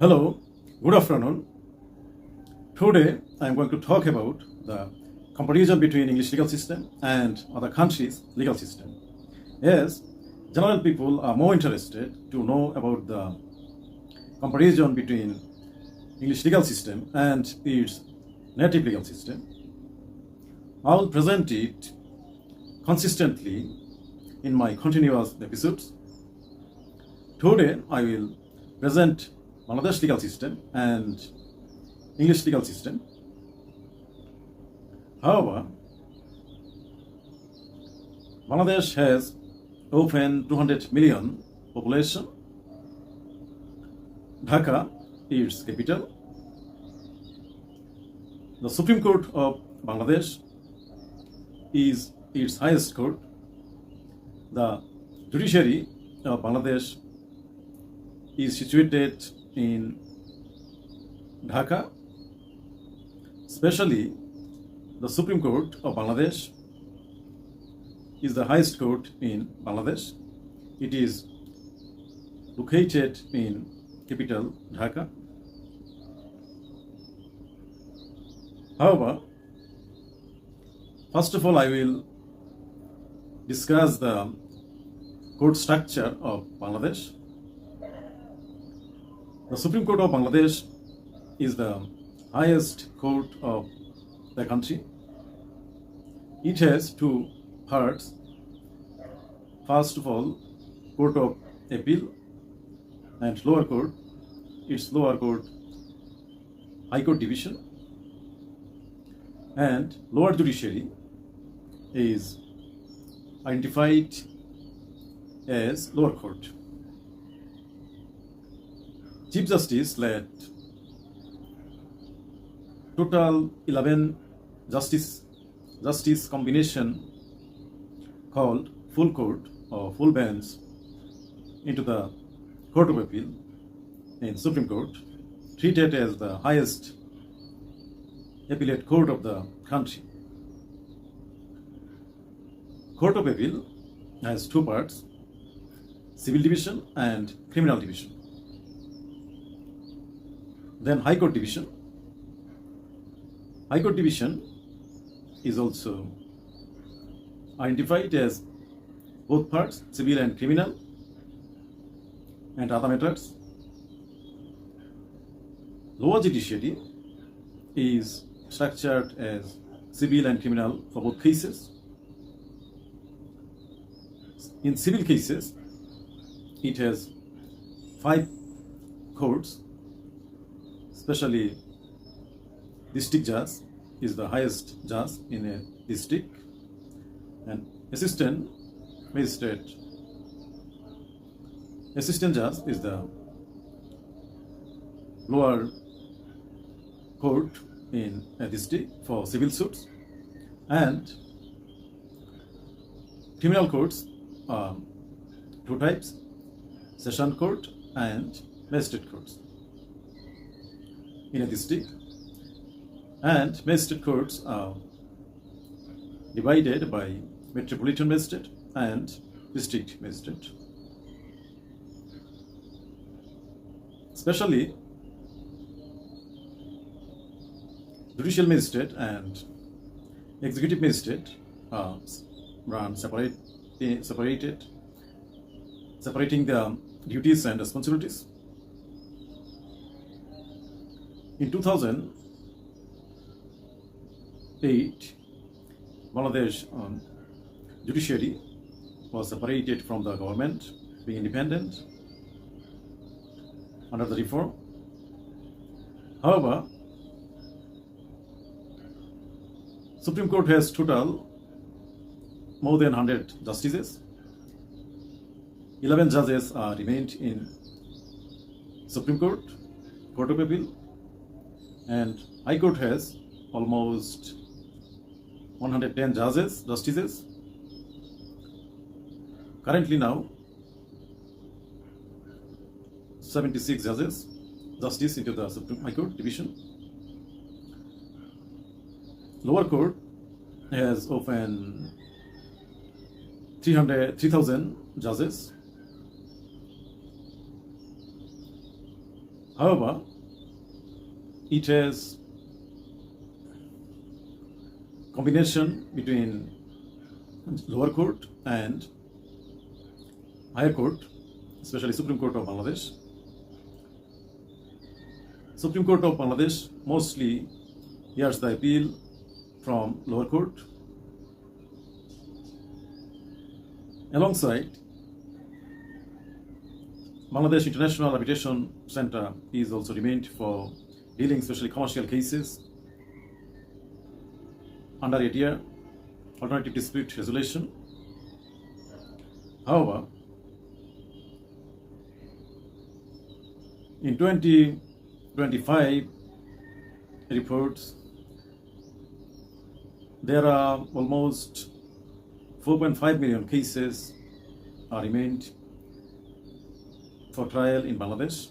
Hello, good afternoon. Today I am going to talk about the comparison between English legal system and other countries' legal system. Yes, general people are more interested to know about the comparison between English legal system and its native legal system. I will present it consistently in my continuous episodes. Today I will present Bangladesh legal system and English legal system. However, Bangladesh has often 200 million population. Dhaka is its capital. The Supreme Court of Bangladesh is its highest court. The judiciary of Bangladesh is situated in Dhaka. Especially, the Supreme Court of Bangladesh is the highest court in Bangladesh. It is located in capital Dhaka. However, first of all, I will discuss the court structure of Bangladesh. The Supreme Court of Bangladesh is the highest court of the country. It has two parts. First of all, Court of Appeal and lower court. Its lower court, High Court Division, and lower judiciary is identified as lower court. Chief Justice led total 11 justice combination called full court or full bench into the Court of Appeal in Supreme Court, treated as the highest appellate court of the country. Court of Appeal has two parts, civil division and criminal division. Then High Court Division. High Court Division is also identified as both parts, civil and criminal, and other matters. Lower Judiciary is structured as civil and criminal for both cases. In civil cases, it has 5 courts. Especially, district judge is the highest judge in a district, and assistant judge is the lower court in a district for civil suits, and criminal courts are 2 types: session court and magistrate courts in a district, and magistrate courts are divided by metropolitan magistrate and district magistrate. Especially, judicial magistrate and executive magistrate are run separating the duties and responsibilities. In 2008, Bangladesh judiciary was separated from the government, being independent under the reform. However, Supreme Court has total more than 100 justices. 11 judges are remained in Supreme Court, Court of Appeal, and High Court has almost 110 justices. Currently now, 76 justice into the Supreme High Court Division. Lower Court has often 3,000 judges. However, it has combination between lower court and higher court, especially Supreme Court of Bangladesh. Supreme Court of Bangladesh mostly hears the appeal from lower court. Alongside, Bangladesh International Arbitration Center is also remained for dealing especially commercial cases under ADR, Alternative Dispute Resolution. However, in 2025 reports, there are almost 4.5 million cases are remained for trial in Bangladesh.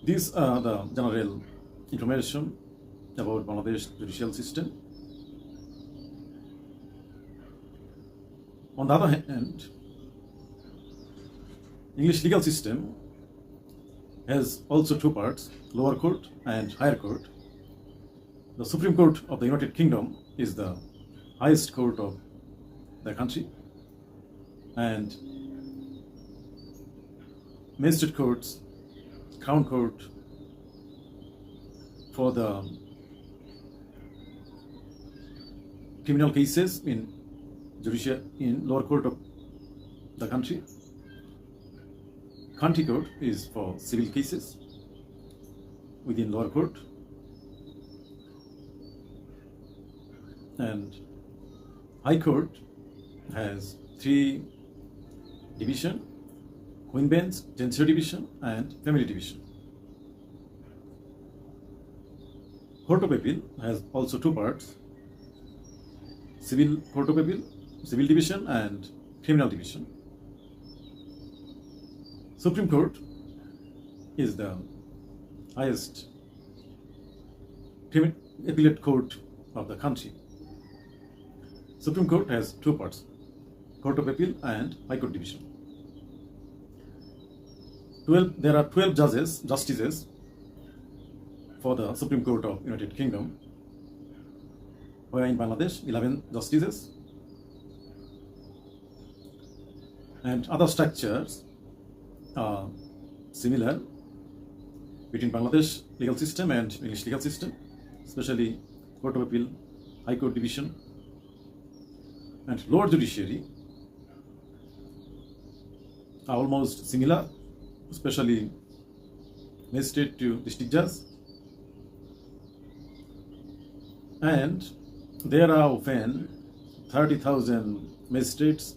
These are the general information about Bangladesh judicial system. On the other hand, English legal system has also two parts, lower court and higher court. The Supreme Court of the United Kingdom is the highest court of the country, and magistrate courts, Crown Court for the criminal cases in lower court of the country. County Court is for civil cases within lower court, and High Court has three divisions: Queen Bench, Chancery Division, and Family Division. Court of Appeal has also two parts: Civil Court of Appeal, Civil Division, and Criminal Division. Supreme Court is the highest appellate court of the country. Supreme Court has two parts: Court of Appeal and High Court Division. There are 12 justices for the Supreme Court of United Kingdom, where in Bangladesh 11 justices, and other structures are similar between Bangladesh legal system and English legal system, especially Court of Appeal, High Court Division, and lower judiciary are almost similar, especially magistrate to district judge, and there are often 30,000 magistrates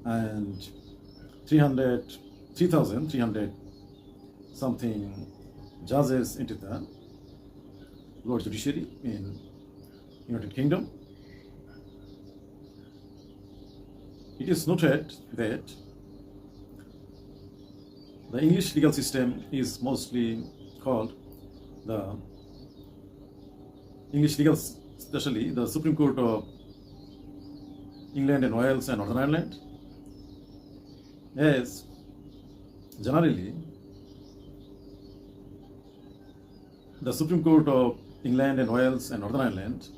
and 3,300 something judges into the lower judiciary in United Kingdom. It is noted that the English legal system is mostly called the English legal, especially the Supreme Court of England and Wales and Northern Ireland, as generally the Supreme Court of England and Wales and Northern Ireland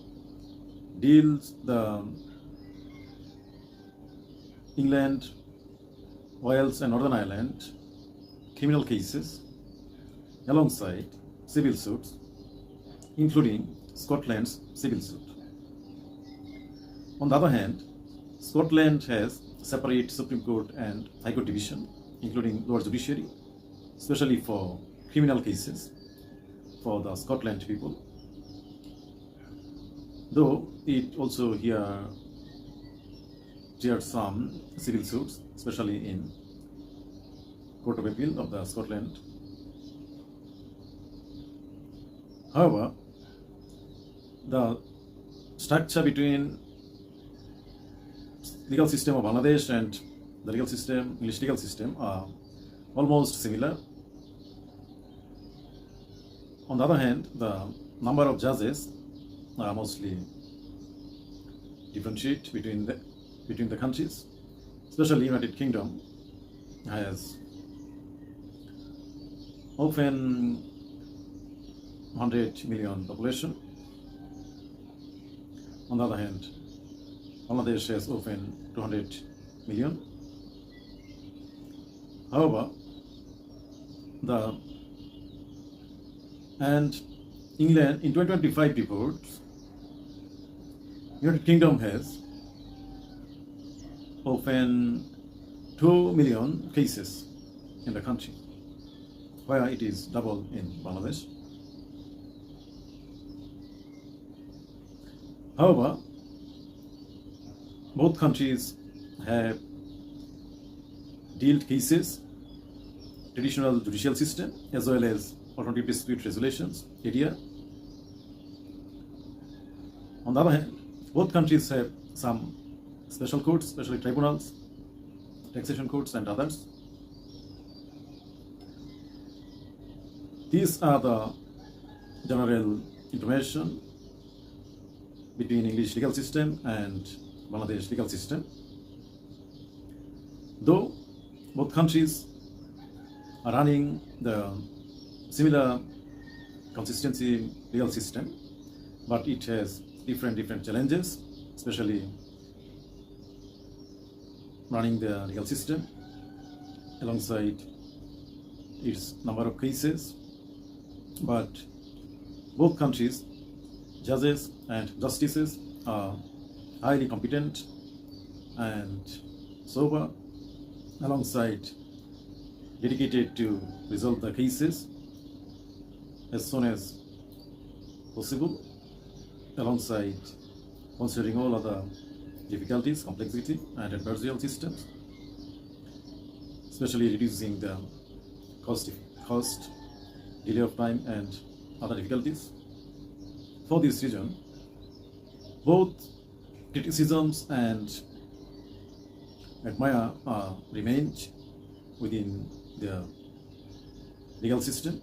deals the England, Wales and Northern Ireland criminal cases alongside civil suits, including Scotland's civil suit. On the other hand, Scotland has separate Supreme Court and High Court Division, including lower judiciary, especially for criminal cases for the Scotland people. Though it also here some civil suits, especially in Court of Appeal of the Scotland. However, the structure between legal system of Bangladesh and the legal system, English legal system, are almost similar. On the other hand, the number of judges are mostly differentiate between the countries, especially United Kingdom has often 100 million population. On the other hand, Bangladesh has often 200 million. However, England in 2025 reports, United Kingdom has often 2 million cases in the country, where it is double in Bangladesh. However, both countries have dealt cases, traditional judicial system, as well as alternative dispute resolutions area. On the other hand, both countries have some special courts, especially tribunals, taxation courts, and others. These are the general information between English legal system and Bangladesh legal system. Though both countries are running the similar consistency legal system, but it has different challenges, especially running the legal system alongside its number of cases. But both countries, judges and justices, are highly competent and sober, alongside dedicated to resolve the cases as soon as possible, alongside considering all other difficulties, complexity, and adversarial systems, especially reducing the cost, delay of time, and other difficulties. For this reason, both criticisms and admire remain within the legal system.